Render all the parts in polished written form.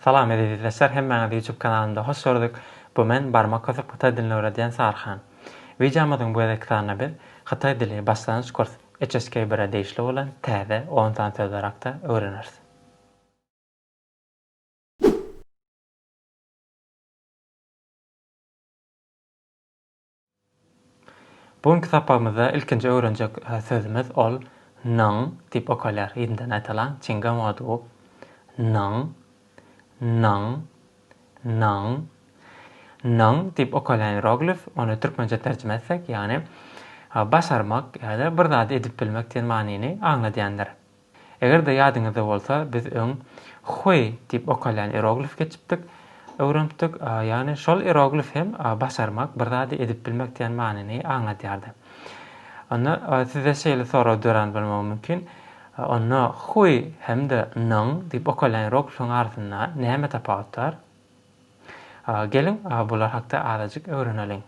Salam edildiler. Hemmeňiz YouTube kanalynda hoş gördük. Bu men barmak kösek Hatay dilini öğreten Sarhan. Videomyzyň bu ekranına bir Hatay dili başlanýyş kurs HSK1 deýişli bolan täze 10 tane sözlerakda öğreniriz. Bugünkü sapamyzda ilkinji öwrenjek sözümüz ol naň diýip okalar. Ýerden aýtalan çiňe modu naň naň naň naň diýip okalan hieroglif onu türkmence terjime etsek ýani başarmak ýa-da bir zat edip bilmek diýen manyny aňladýandyr. Egerde ýadyňyzda bolsa biz öň huy diýip okalan hieroglif geçipdik. Öwrenipdik, ýani şol hieroglif hem başarmak, bir zat edip bilmek diýen manyny aňladýardy. Onda size şeýle soraw dören bilmem mümkin. Onda huy hemde naň diýip okalan hieroglifyň arasynda näme tapawutlar? Gelin bular hakda azajyk öwrenelim.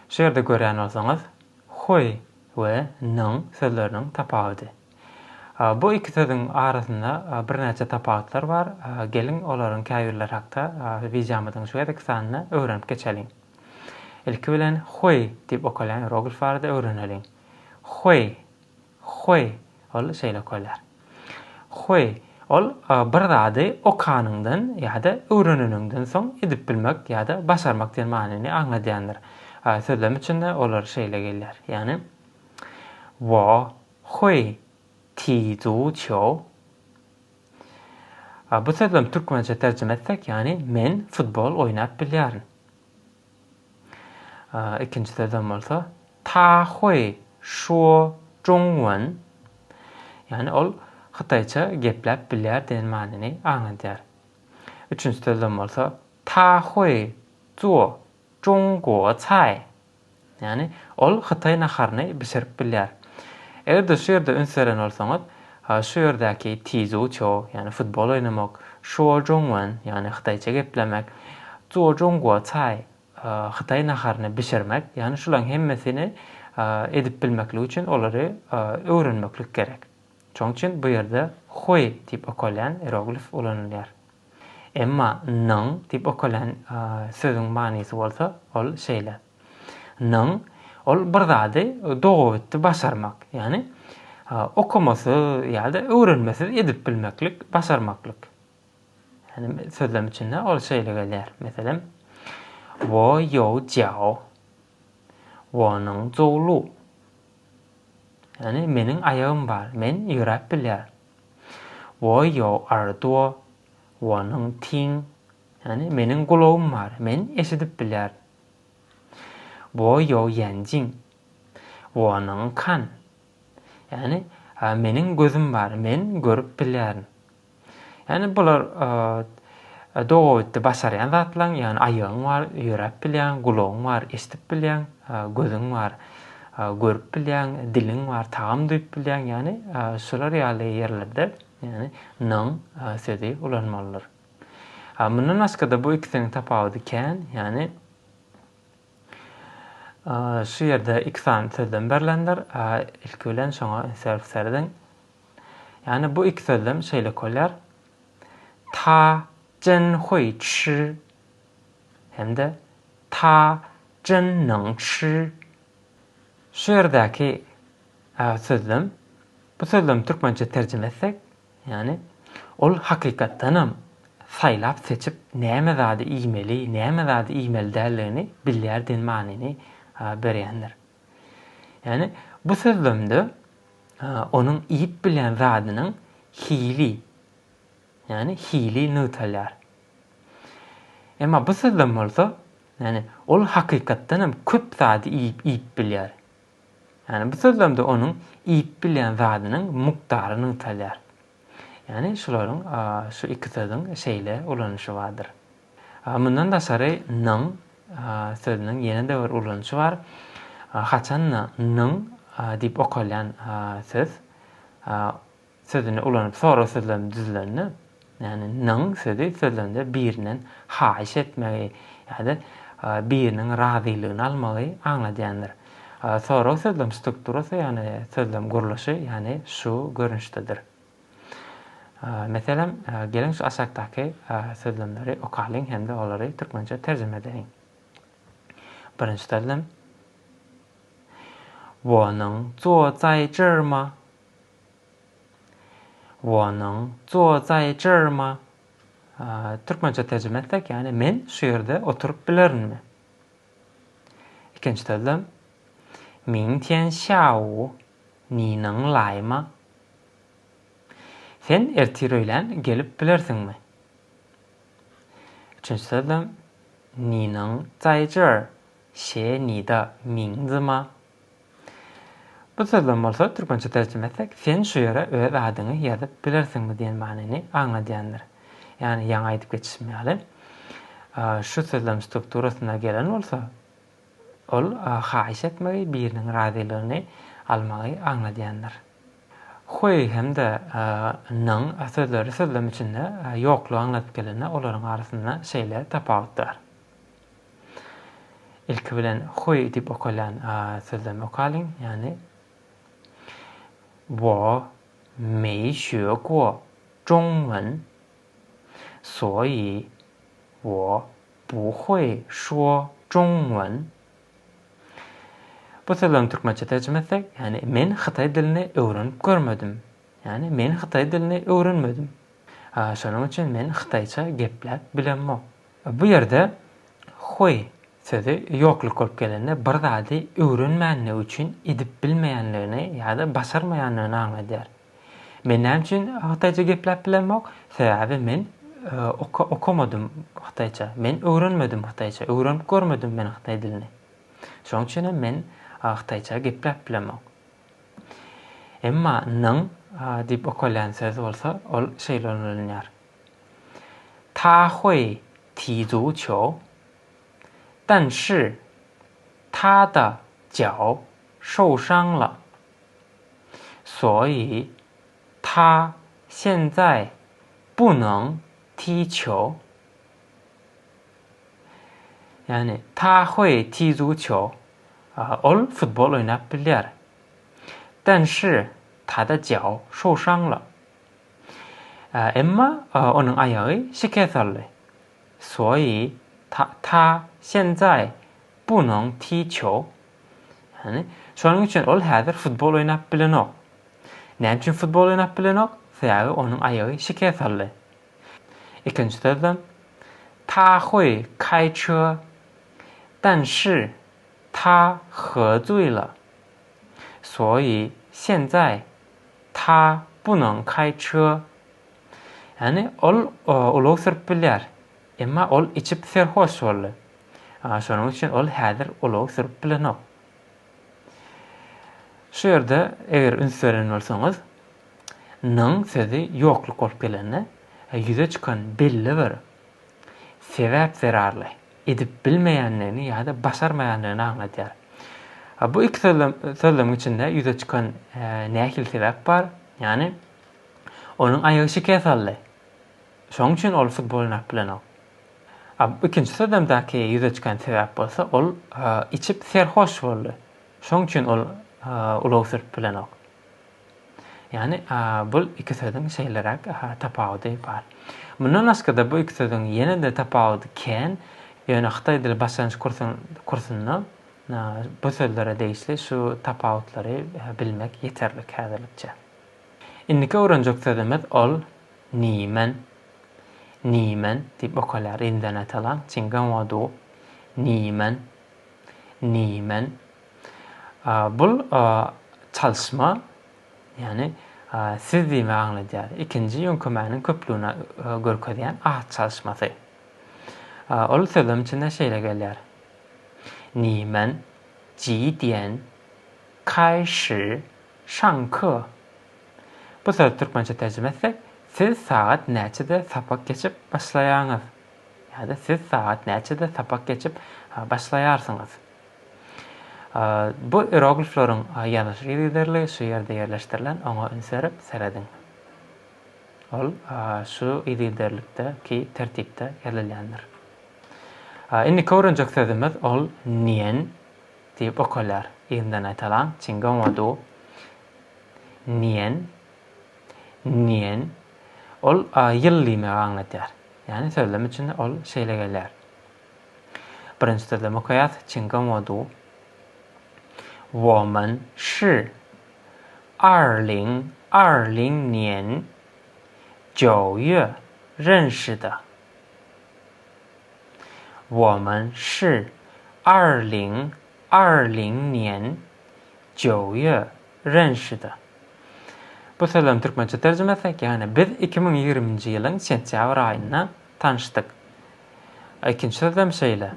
Şu ýerde görýän bolsaňyz, huy we naň sözleriniň tapawuty. Bu iki sözün arasynda bir näçe tapawutlar bar. Gelin olaryň käýürler hakda videomyzyň şu ýerdeki sanyny öwrenip geçelim. Ilki bilen huy diýip okalan hieroglif barada öwrenelim. Huy ol şeýle okalar. Huy ol bir zady okanyňdan ýa-da öwreneniňden soň edip bilmek ýa-da başarmak diýen manyny aňladýandyr. Sözlem içinde olar şeýle gelýär. Ýani wo hui ti zu qiu. Bu sözlem türkmence terjime etsek ýani men futbol oýnap bilýärin. İkinji sözlem bolsa ta hui shuo zhongwen. Ýani ol Hatayça geplep bilýär diýen manyny aňladýar. Üçüncü sözlem bolsa ta hui zuo Zhongguo cai. Yani ol Hatay naharyny bişirip bilýär. Egerde şu ýerde ünseren bolsaňyz, şu ýerdäki tizu qiu, yani futbol oynamak, shuo zhongwen, yani Hatayça geplemek, zuo Zhongguo cai, Hatay naharyny bişirmek, yani şularyň hemmesini edip bilmeklik üçin olary öwrenmeklik gerek. Şoň üçin bu ýerde huy diýip okalan hieroglif ulanylýar. Emma naň diýip okalan sözüň manysy bolsa, ol şeýle. Naň ol bir zady dogawitdi başarmak, ýani okumasy ýa-da öwrenmesi edip bilmeklik, başarmaklyk. Ýani sözlem içinde ol şeýle gelýär. Meselem, wo you jiao, wo neng zhou lu. Ýani meniň aýagym bar, men ýürep bilýär. Wo you erduo, wo neng ting. Yani meniň gulagym bar, men eşidip bilýär. Wo you yanjing, wo neng kan. Yani meniň gözüm bar, men görüp bilýär. Yani bular dogawitdi başarýan zatlar, yani aýagyň bar, ýürep bilýän, gulagyň bar, eşidip bilýän, gözüň bar, görüp bilýän, diliň bar, tagam duýup bilýän, yani şular ýaly ýerlerde yani naň sözi ulanmalydyr. Mundan başga da bu ikisiniň tapawuty kän, yani şu ýerde iki sany sözlem berilendir. Ilki bilen şoňa serf serden. Yani bu iki sözlem şeýle bolýar. Ta zhen hui chi hemde ta zhen neng chi. Şu ýerdäki sözlem, bu sözlem türkmence terjime etsek, yani ol hakykatdanam saýlap seçip näme zady iýmeli, näme zady iýmeli däldigini bilýär diýen manyny berýändir. Yani bu sözlemde onuň iýip bilýän zadynyň hili, yani hili nötralýar. Emma bu sözlem bolsa, yani ol hakykatdanam köp zady iýip bilýär. Yani bu sözlemde onuň iýip bilýän zadynyň mukdary nötralýar. Yani şularyň şu iki sözüň şeýle ulanýşy bardyr. Mundan daşary naň sözüniň ýene-de bir ulanýşy bar. Haçan naň diýip okalan söz sözüni ulanyp sonra sözlem düzlenýär. Yani naň sözi sözlemde birinden haýyş etmegi ýa-da biriniň razylygyny almagy aňladýandyr. Sonra sözlem strukturasy, yani sözlem guruluşy, yani şu görünüşdedir. Mesela gelin şu aşağıdaki sözlemleri okuyalım hem de onları Türkmence tercüme edelim. Birinci sözlem: 我能坐在这儿吗？我能坐在这儿吗？ Türkmence tercüme etsek yani men şu yerde oturup bilirim. İkinci sözlem: 明天下午你能来吗？ Sen ertiröyle gelip bilirsin mi? Üçüncü sözlem: 你能在这儿写你的名字吗? Bu sözlem olsa Türkçe tercüme etsek sen şu yere öz adını yazıp bilirsin mi diyen manını anlayandır. Yani yana aytıp geçişmeyelim. Şu sözlem strukturasına gelen olsa ol xahiş etmeyi birinin razılığını almayı anlayandır. Huy hem de nın sözleri sözlem içinde yokluğu anlatıp gelene onların arasında şeyler tapağıtlar. İlk bilen huy deyip okulan sözlemi okuyalım. Yani 我没学过中文，所以我不会说中文. Bu sözlemi Türkmençe tercüme etsek, yani men Xitay dilini öğrenip görmedim. Yani men Xitay dilini öğrenmedim. Şunun için men Xitayça gepläp bilenmok. Bu yerde huy sözü yokluk olup gelende bir zady öğrenmänligi üçin edip bilmeýänligini ýa-da başarmaýanlygyny anlaýar. Men näme üçin Xitayça gepläp bilenmok? Sebäbi men okumadym Xitayça. Men öğrenmedim Xitayça. Öğrenip görmedim men Xitay dilini. Şoň üçin men Xitayça gepläp bilenmok. Emma nın diýip okulan söz bolsa, ol şeýle öňlenýär. 他会踢足球，但是他的脚受伤了，所以他现在不能踢球。Yani 他会踢足球, ol futbol oynap bilýär. 但是他的脚受伤了. Emma onun ayağı şikayet aldı. 所以他现在不能踢球. Yani şonuň üçin ol häzir futbol oynap bilenok. Näme üçin futbol oynap bilenok? Sebäbi onun ayağı şikayet aldy. İkinci sözlem: 他会开车，但是他喝醉了，所以现在他不能开车. Yani ol ulug sürüp bilýär. Emma ol içip serhoş boldy. Şonuň üçin ol häzir ulug sürüp bilenok. Şu ýerde eger ünsüren bolsaňyz, nın sözü yokluk bolup gelende ýüze çykan belli bir sebäp zerarly edip bilmeýänligini ýa-da başarmaýanlygyny anlatýar. Bu iki sözlem içinde ýüze çykan nähil sebäp bar? Yani onun ayağı şikayet aldy. Şoň üçin ol futbol oynap bilenok. İkinci sözlemdäki ýüze çykan sebäp bolsa, ol içip serhoş boldy. Şoň üçin ol ulug sürüp bilenok. Yani bu iki sözün şeylerek tapawudy bar. Mundan aşkada bu iki sözün ýene-de tapawudy ken, ýöne Xitay dili başlanýyş kursyna bu sözlere değişli şu tapawutlary bilmek ýeterlik häzirlikçe. Indiki öwrenjek sözümez ol nimen. Nimen diýip okular inden atalan çingan wadu. Nimen. Nimen. Bul çalışma, yani siz diýme anlaýar. Ikinji ýönkemäniň köplüğüne görkezýän çalışmasy. Ol sözlem içinde şeýle gelýär. 你们几点开始上课? Bu söz Türkmençe tercüme etsek, siz saat näçede sapak geçip başlaýaňyz. ýa-da siz saat näçede sapak geçip başlaýarsyňyz. Bu hierogliflaryň ýazyş ýerleri şu ýerde ýerleşdirilen oňa ünsärip serediň. Ol şu ýerlerlikdeki tertipde ýerlenýändir. Indi öwrenjek sözümez ol nien diýip okular. Inden atalan çingan wadu. Nien. Nien. ol yıl diýmegi aňlatýar. Yani sözlem içinde ol şeýle gelýär. Birinji sözlem okaýas, 请跟我读。我们是2020年9月认识的。我们是2020年9月认识的. Bu sözlem türkmençe tercüme etsek, yani biz 2020 yılın sentyabr ayında tanıştık. İkinci sözlem şeýle.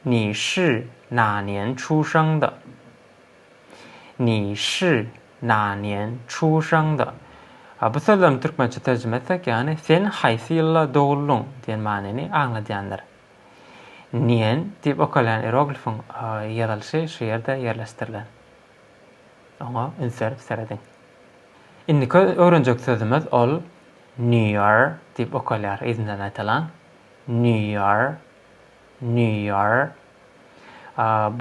你是哪年出生的？你是哪年出生的? Bu sözlem türkmençe tercüme etsek, yani sen haýsy ýylda doguldyň diýen manyny aňladýandyr. Nien diýip okalan hieroglifyň ýazylşy şu ýerde ýerleşdirilen. Oňa ünsörüp serediň. Indi öwrenjek sözümüz ol New Year diýip okalýar izinden aýtalan. New Year, New Year.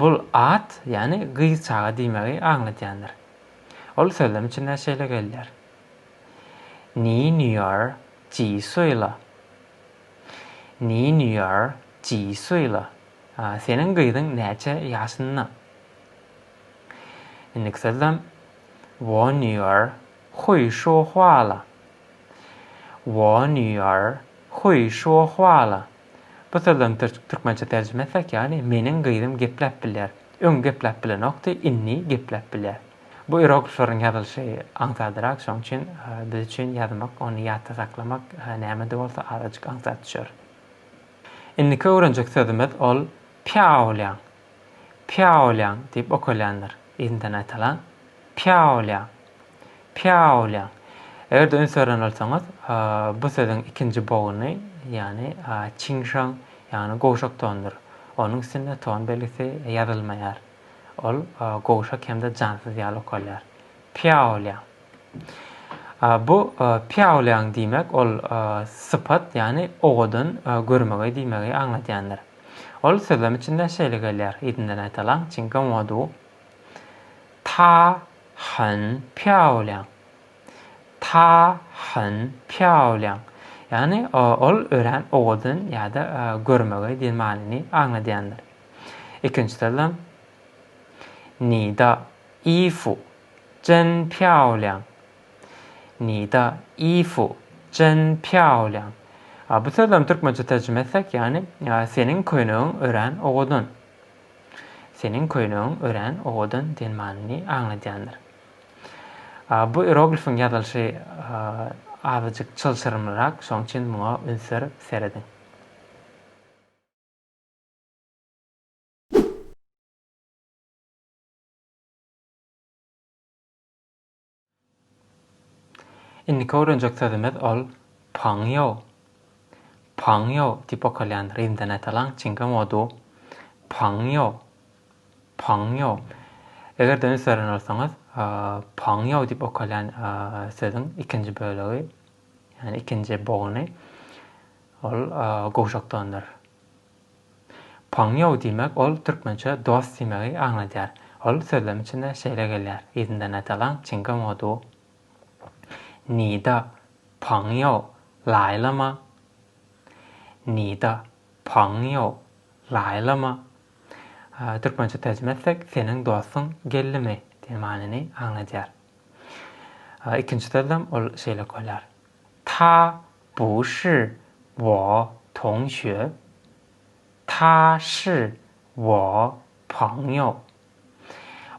Bul at, yani gyz çaga diýmegi aňlatýandyr. Ol sözlem içinde şeýle gelýär. 你女儿几岁了？你女儿几岁了? Senin gyzyň näçe ýaşynda? Indiki sözlem 我女儿会说话了。我女儿会说话了. Bu sözlem türkmençe tercüme etsek, yani meniň gyzym gepläp bilýär. Öň gepläp bilenokdy, inni gepläp bilýär. Bu hierogliflaryň ýazylşy aňsadyrak, şoň üçin biz üçin ýazmak, ony ýatda saklamak näme de bolsa azajyk aňsat düşer. Indiki öwrenjek sözümüz ol 漂亮. 漂亮diýip okalýandyr. Izinden aýtalan 漂亮. 漂亮. Eger de ünsören bolsaňyz, bu sözüň ikinji boguny, yani 轻声, yani goşak tondur. Onuň üstünde ton belgisi ýazylmaýar. Ol goşak hemde jansyz ýaly okalýar. 漂亮. Bu 漂亮diýmek ol sıpat, yani oňadan görmegi diýmegi aňlatýandyr. Ol sözlem içinde şeýle gelýär. Izinden aýtalan 请跟我读。她很漂亮。她很漂亮. Yani ol ören oňadan ýa-da görmegi diýen manyny aňladýandyr. İkinji sözlem 你的衣服真漂亮。你的衣服真漂亮. Bu sözlem türkmençe tercüme etsek, yani senin köýnüň ören oňadan. Senin köýnüň ören oňadan diýen manyny aňladýandyr. Bu hieroglifyň ýazylşy azajyk çylşyrmyrak, şoň üçin muňa ünsörüp serediň. Indiki öwrenjek sözümüz ol 朋友. 朋友diýip okalýandyr. Izinden aýtalan 请跟我读。朋友. 朋友. Eger de ünsören bolsaňyz, 朋友diýip okalýan sözüň ikinji bölegi, yani ikinji boguny ol goşakdandyr. 朋友diýmek ol türkmençe dost diýmegi aňlatýar. Ol sözlem içinde şeýle gelýär. Izinden aýtalan 请跟我读。你的朋友来了吗？你的朋友来了吗? Türkmençe tercüme etsek, senin dostuň geldimi diýen manyny aňlatýar. İkinji sözlem ol şeýle gelýär. 他不是我同学。他是我朋友.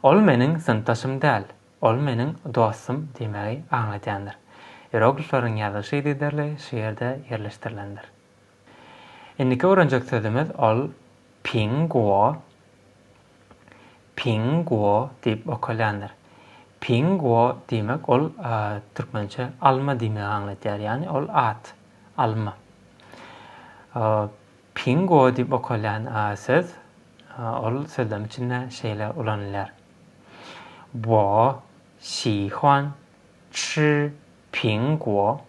Ol meniň sıntaşym däl. Ol meniň dostum diýmegi aňlatýandyr. Hierogliflaryň ýazylşy ýerli şu ýerde ýerleşdirilendir. Indiki öwrenjek sözümüz ol 苹果. 苹果diýip okalýandyr. 苹果diýmek ol türkmençe alma diýmegi aňlatýar, yani ol at, alma. 苹果diýip okalýan söz ol sözlem içinde şeýle ulanylýar. 我喜欢吃苹果。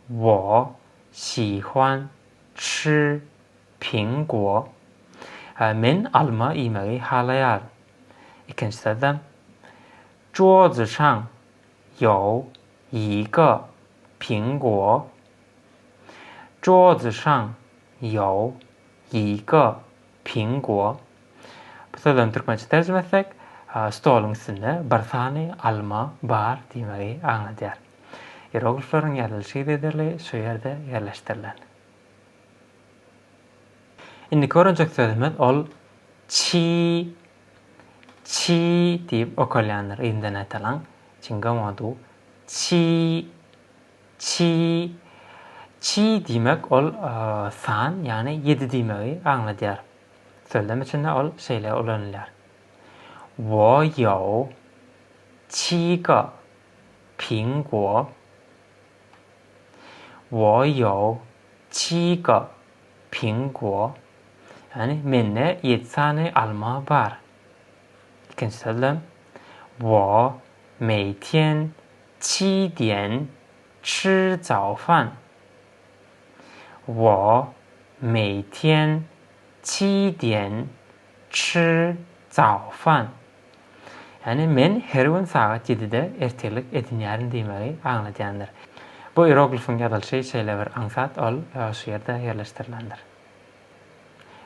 我喜欢吃苹果. Men alma ýemegi halaýar. İkinji sözlem 桌子上有一个苹果桌子上有一个苹果Bu sözlerini Türkmençe tercüme etsek stolun üstünde bir tane alma var demeyi anlatıyor. Hierogliflerin yazılışı dediği şu yerde yerleştirilen. Şimdi öğrenecek sözümüz ol çi deyip okuyanlar elinden aytılan çingam adı çi demek ol san yani 7 demeyi anlatıyor. Söylem içinde ol şeyler olanlar. 我有7个苹果。我有7个苹果。Yani mende 7 tane alma var. İkinci söylem. 我每天7点吃早饭。我每天7点吃早饭。Yani men her gün saat 7'de ertelik edinýärin diýmegi anlatýandyr. Bu hieroglifin ýazylşy şeyler aňsat ol şu ýerde ýerleşdirilendir.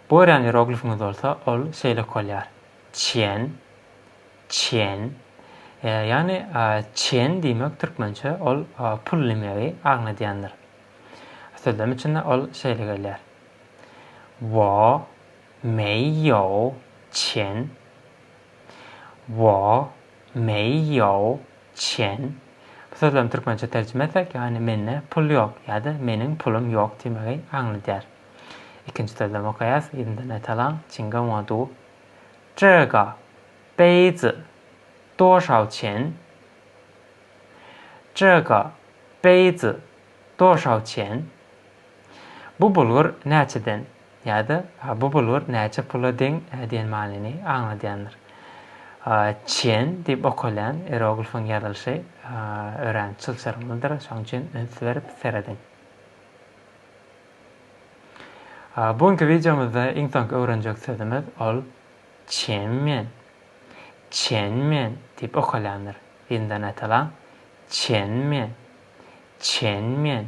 Bu ören hieroglifimiz bolsa ol şeýle bolýar. Çen. Yani çen diýmek türkmençe ol pul demegi anlatýandyr. Sözlem içinde ol şeýle gelýär. 我没有钱。我没有钱。Bu sözlerini Türkmençe tercüme etsek yani mende pul yok ya da mening pulum yok demegi anlatýar. İkinci sözlem okuyas elinden aytılan çingam adı 这个杯子多少钱？这个杯子多少钱？ Bu bulgur näçeden ya da bu bulgur näçe pula deň diýen manyny anlatýandyr. Çen diýip okulan hieroglifin ýazylşy öğrençilçilmildir. Şoň üçin ünsüberip seredin. Bugunky videomuzda iň soňky öwrenjek sözümüz ol çenmen. Çenmen diýip okulandyr. Elinden aytylan çenmen. Çenmen.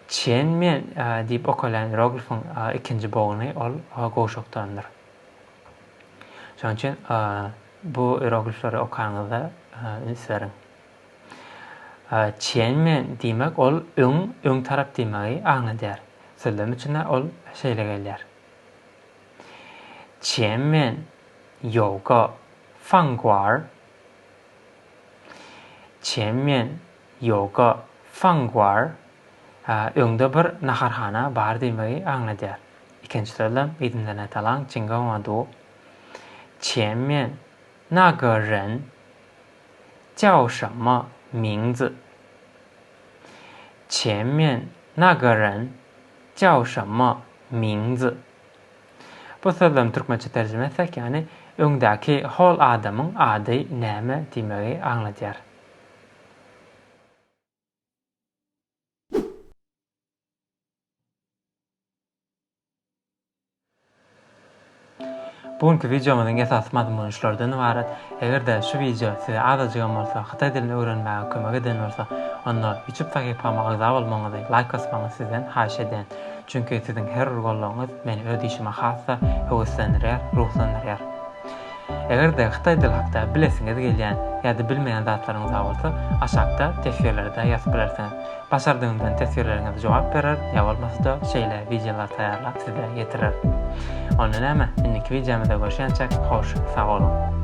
Çenmen diýip okulan hieroglifin ikinji bogyny ol goşukdandyr. Şoň üçin bu hieroglifleri okaňyzda ünsüberin. Çenmen diýmek ol öň tarap diýmegi anlatýar. Sözlem içinde ol şeýle gelýär. 前面有个饭馆。前面有个饭馆。Öňde bir naharhana bar diýmegi anlatýar. İkinji sözlem elinden aytylan çingam adı 前面那个人叫什么名字？前面那个人叫什么名字？ Bu sözlem Türkmençe tercüme etsek yani öňdäki hol adamyň ady näme diýmegi anlatýar. Bugunky videomyzyň esas mazmunu şulardan ibaret. Egerde şu video size azajygam bolsa, Hatay dilini öwrenmäge kömek eden bolsa, onda YouTube sahypama agza bolmaňyzy, like basmaňyzy sizden haýyş edýän. Çünki sizin her bir gollaňyz meni öz işime hassa höwüslendirýär, ruhlandyrýar. Egerde Hatay dil hakda bilesiňiz gelýän ýa-da bilmeýän zatlaryňyz bolsa, aşagda tesirlerde ýazyp bilersiňiz. Başardygyňdan tesirleriňize jogap berer, ýa bolmasa şeýle videolar taýýarlap size ýetirer. Onda näme? Indiki videomyzda görüşýänçek hoş, sag bolun.